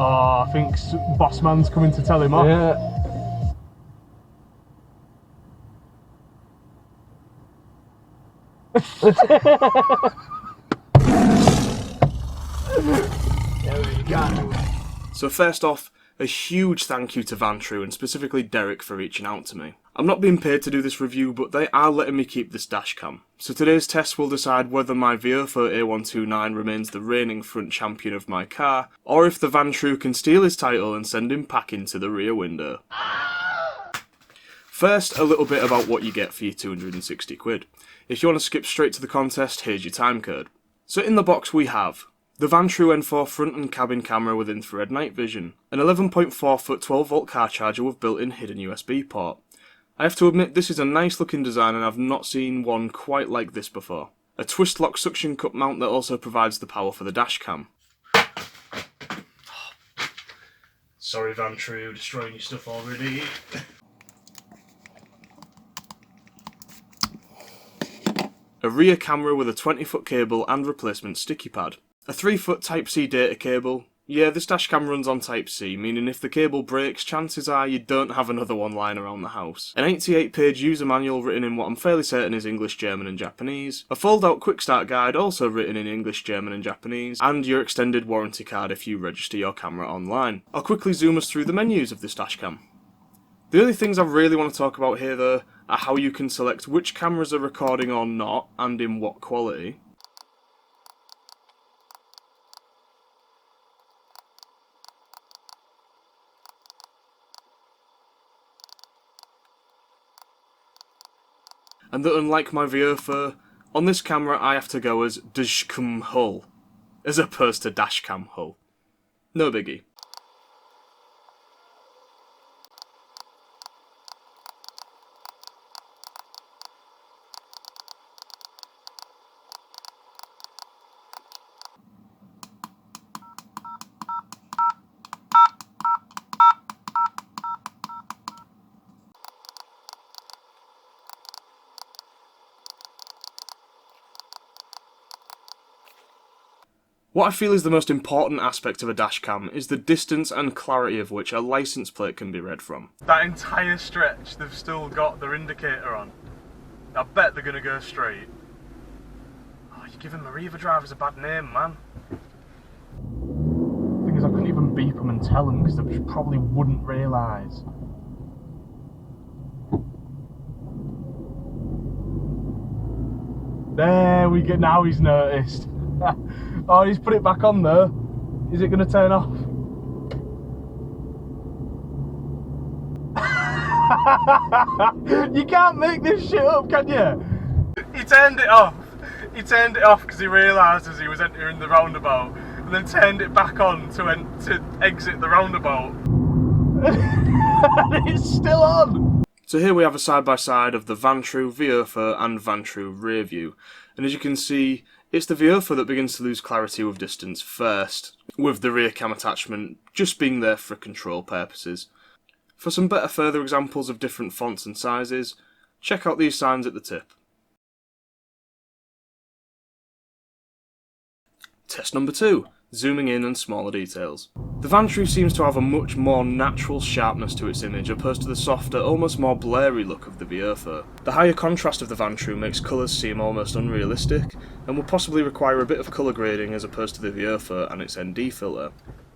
Oh, I think boss man's coming to tell him off. Yeah. There we go. So first off, a huge thank you to VANTRUE and specifically Derek for reaching out to me. I'm not being paid to do this review, but they are letting me keep this dashcam. So today's test will decide whether my VIOFO A129 remains the reigning front champion of my car, or if the VANTRUE can steal his title and send him packing to the rear window. First, a little bit about what you get for your 260 quid. If you want to skip straight to the contest, here's your timecode. So in the box we have the VANTRUE N4 front and cabin camera with infrared night vision, an 11.4 foot 12 volt car charger with built-in hidden USB port. I have to admit this is a nice looking design and I've not seen one quite like this before. A twist lock suction cup mount that also provides the power for the dashcam. Sorry VANTRUE, destroying your stuff already. A rear camera with a 20-foot cable and replacement sticky pad. A 3-foot Type-C data cable. Yeah, this dashcam runs on Type-C, meaning if the cable breaks, chances are you don't have another one lying around the house. An 88-page user manual written in what I'm fairly certain is English, German and Japanese. A fold-out quick start guide also written in English, German and Japanese. And your extended warranty card if you register your camera online. I'll quickly zoom us through the menus of this dashcam. The only things I really want to talk about here though are how you can select which cameras are recording or not and in what quality. And that unlike my VIOFO, on this camera I have to go as Dashcam hull, as opposed to Dashcam hull. No biggie. What I feel is the most important aspect of a dashcam is the distance and clarity of which a license plate can be read from. That entire stretch, they've still got their indicator on. I bet they're going to go straight. Oh, you're giving Mariva drivers a bad name, man. The thing is, I couldn't even beep them and tell them because they probably wouldn't realise. There we go, now he's noticed. Oh, he's put it back on there. Is it going to turn off? You can't make this shit up, can you? He turned it off. He turned it off because he realised as he was entering the roundabout, and then turned it back on to exit the roundabout. And it's still on. So here we have a side-by-side of the VANTRUE VIOFO and VANTRUE rear view, and as you can see, it's the VIOFO that begins to lose clarity with distance first, with the rear cam attachment just being there for control purposes. For some better further examples of different fonts and sizes, check out these signs at the tip. Test number 2. Zooming in and smaller details. The VANTRUE seems to have a much more natural sharpness to its image opposed to the softer, almost more blurry look of the VIOFO. The higher contrast of the VANTRUE makes colours seem almost unrealistic, and will possibly require a bit of colour grading as opposed to the VIOFO and its ND filter.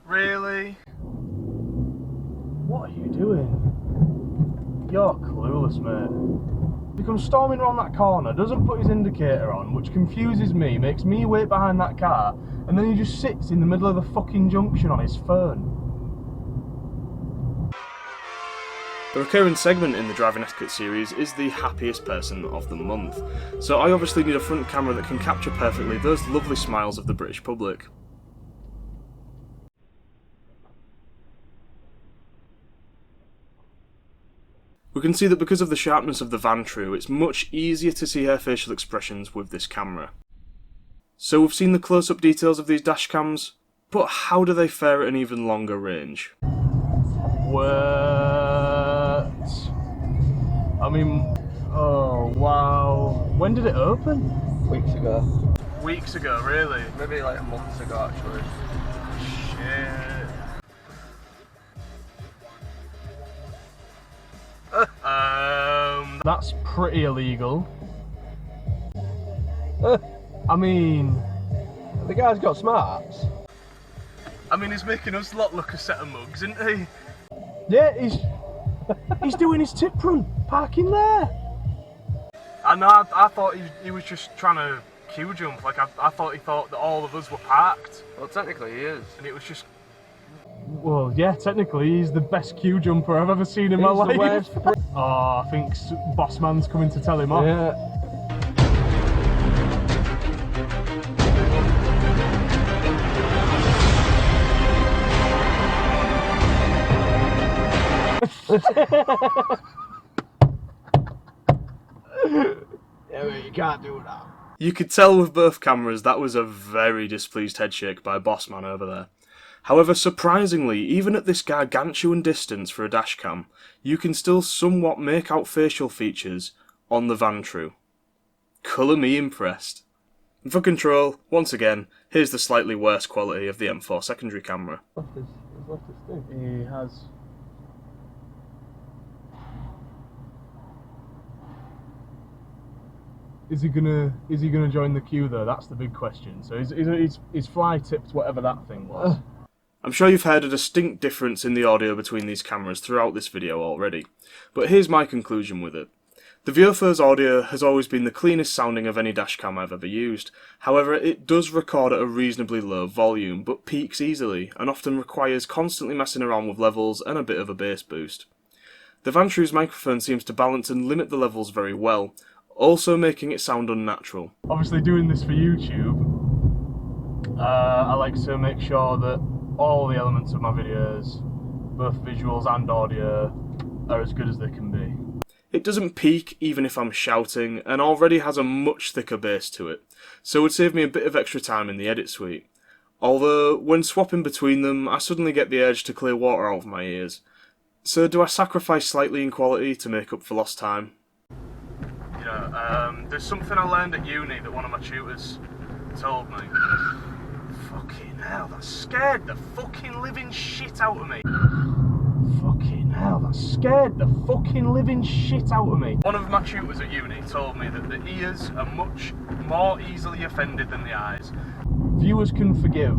Really? What are you doing? You're clueless, mate. He comes storming around that corner, doesn't put his indicator on, which confuses me, makes me wait behind that car, and then he just sits in the middle of the fucking junction on his phone. The recurring segment in the Driving Etiquette series is the happiest person of the month, so I obviously need a front camera that can capture perfectly those lovely smiles of the British public. We can see that because of the sharpness of the VANTRUE, it's much easier to see her facial expressions with this camera. So we've seen the close-up details of these dashcams, but how do they fare at an even longer range? What? I mean, oh wow. When did it open? Weeks ago. Weeks ago, really? Maybe like a month ago actually. Shit. That's pretty illegal. I mean... The guy's got smarts. I mean, he's making us lot look a set of mugs, isn't he? Yeah, he's doing his tip run, parking there. I know, I thought he was just trying to queue jump, like I thought he thought that all of us were parked. Well, technically he is. And it was just... Well, yeah, technically he's the best queue jumper I've ever seen in my life. Oh, I think boss man's coming to tell him off. Yeah. Yeah, you can't do that. You could tell with both cameras that was a very displeased headshake by Bossman over there. However, surprisingly, even at this gargantuan distance for a dashcam, you can still somewhat make out facial features on the VANTRUE. Colour me impressed. And for control, once again, here's the slightly worse quality of the M4 secondary camera. He has. Is he gonna join the queue though? That's the big question. So his fly tipped whatever that thing was. I'm sure you've heard a distinct difference in the audio between these cameras throughout this video already, but here's my conclusion with it. The VIOFO's audio has always been the cleanest sounding of any dashcam I've ever used. However, it does record at a reasonably low volume, but peaks easily, and often requires constantly messing around with levels and a bit of a bass boost. The VANTRUE's microphone seems to balance and limit the levels very well, also making it sound unnatural. Obviously doing this for YouTube, I like to make sure that all the elements of my videos, both visuals and audio, are as good as they can be. It doesn't peak even if I'm shouting, and already has a much thicker bass to it, so it would save me a bit of extra time in the edit suite. Although, when swapping between them, I suddenly get the urge to clear water out of my ears. So do I sacrifice slightly in quality to make up for lost time? You know, there's something I learned at uni that one of my tutors told me. Fucking hell, that scared the fucking living shit out of me. Fucking hell, that scared the fucking living shit out of me. One of my tutors at uni told me that the ears are much more easily offended than the eyes. Viewers can forgive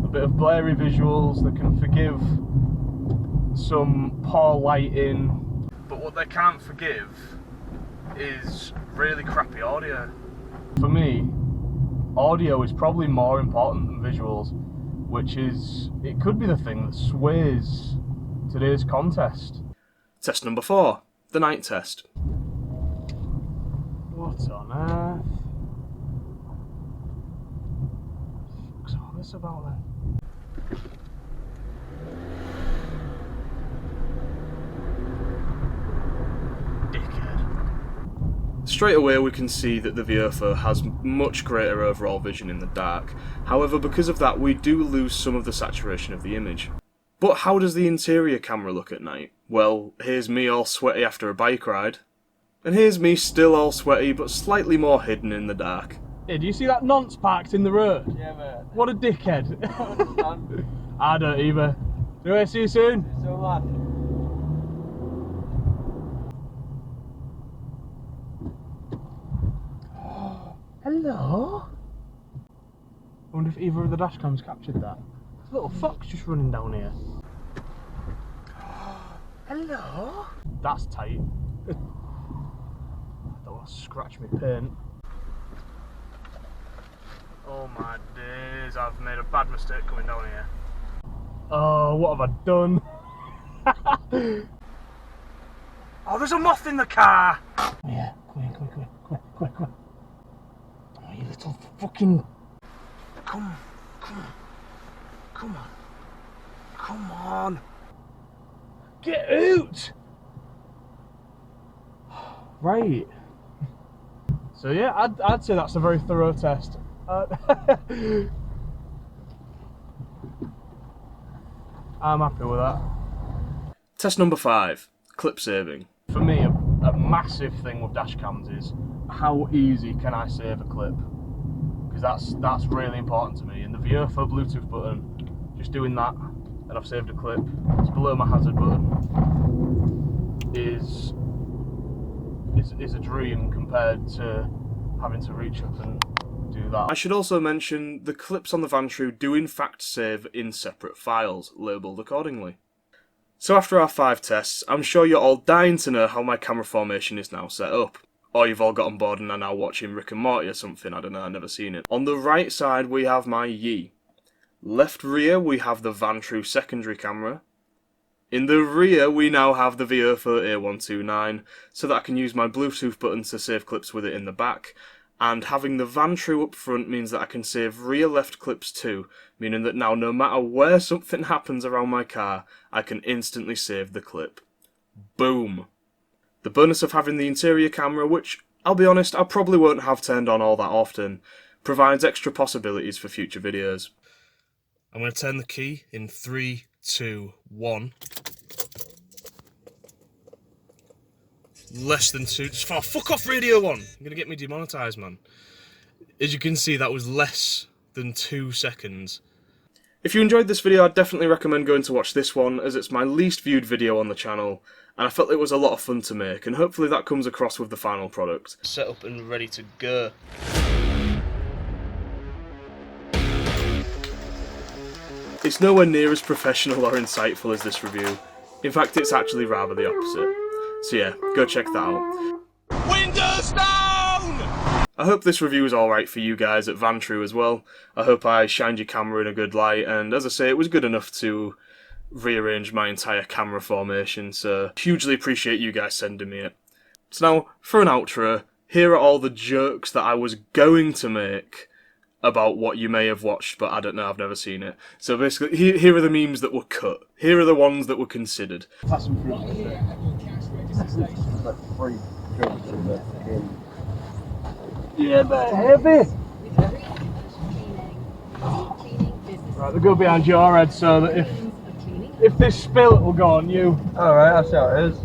a bit of blurry visuals, they can forgive some poor lighting, but what they can't forgive is really crappy audio. For me, audio is probably more important than visuals, which is, it could be the thing that sways today's contest. Test number 4, the night test. What on earth? What's all this about then? Straight away we can see that the VIOFO has much greater overall vision in the dark. However, because of that we do lose some of the saturation of the image. But how does the interior camera look at night? Well, here's me all sweaty after a bike ride. And here's me still all sweaty but slightly more hidden in the dark. Hey, do you see that nonce parked in the road? Yeah, mate. What a dickhead. I don't understand. I don't either. Anyway, see you soon. So lad. Hello? I wonder if either of the dashcams captured that. There's a little fox just running down here. Hello? That's tight. I don't want to scratch my paint. Oh my days, I've made a bad mistake coming down here. Oh, what have I done? Oh, there's a moth in the car! Come here, come here, come here, come here, come here, come here. Oh, you little fucking... Come on. Come on. Get out! Right. So yeah, I'd say that's a very thorough test. I'm happy with that. Test number 5, clip saving. For me, a massive thing with dashcams is how easy can I save a clip? Because that's really important to me. And the VIOFO Bluetooth button, just doing that, and I've saved a clip. It's below my hazard button. Is is a dream compared to having to reach up and do that. I should also mention the clips on the VANTRUE do in fact save in separate files, labelled accordingly. So after our 5 tests, I'm sure you're all dying to know how my camera formation is now set up. Or you've all got on board and are now watching Rick and Morty or something, I don't know, I've never seen it. On the right side we have my Yi. Left rear we have the VANTRUE secondary camera. In the rear we now have the VIOFO A129, so that I can use my Bluetooth button to save clips with it in the back. And having the VANTRUE up front means that I can save rear left clips too, meaning that now no matter where something happens around my car, I can instantly save the clip. Boom! The bonus of having the interior camera, which, I'll be honest, I probably won't have turned on all that often, provides extra possibilities for future videos. I'm going to turn the key in 3, 2, 1. Less than 2. Just fuck off, Radio 1! You're going to get me demonetised, man. As you can see, that was less than 2 seconds. If you enjoyed this video, I'd definitely recommend going to watch this one, as it's my least viewed video on the channel, and I felt it was a lot of fun to make, and hopefully that comes across with the final product. Set up and ready to go. It's nowhere near as professional or insightful as this review. In fact, it's actually rather the opposite. So yeah, go check that out. Windows down! I hope this review was alright for you guys at VANTRUE as well. I hope I shined your camera in a good light, and as I say, it was good enough to rearrange my entire camera formation, so hugely appreciate you guys sending me it. So now, for an outro, here are all the jokes that I was going to make about what you may have watched, but I don't know, I've never seen it. So basically, here are the memes that were cut. Here are the ones that were considered. Pass them through. Yeah, they're heavy. Right, they'll go behind your head so that if this spill, it will go on you. Alright, that's how it is.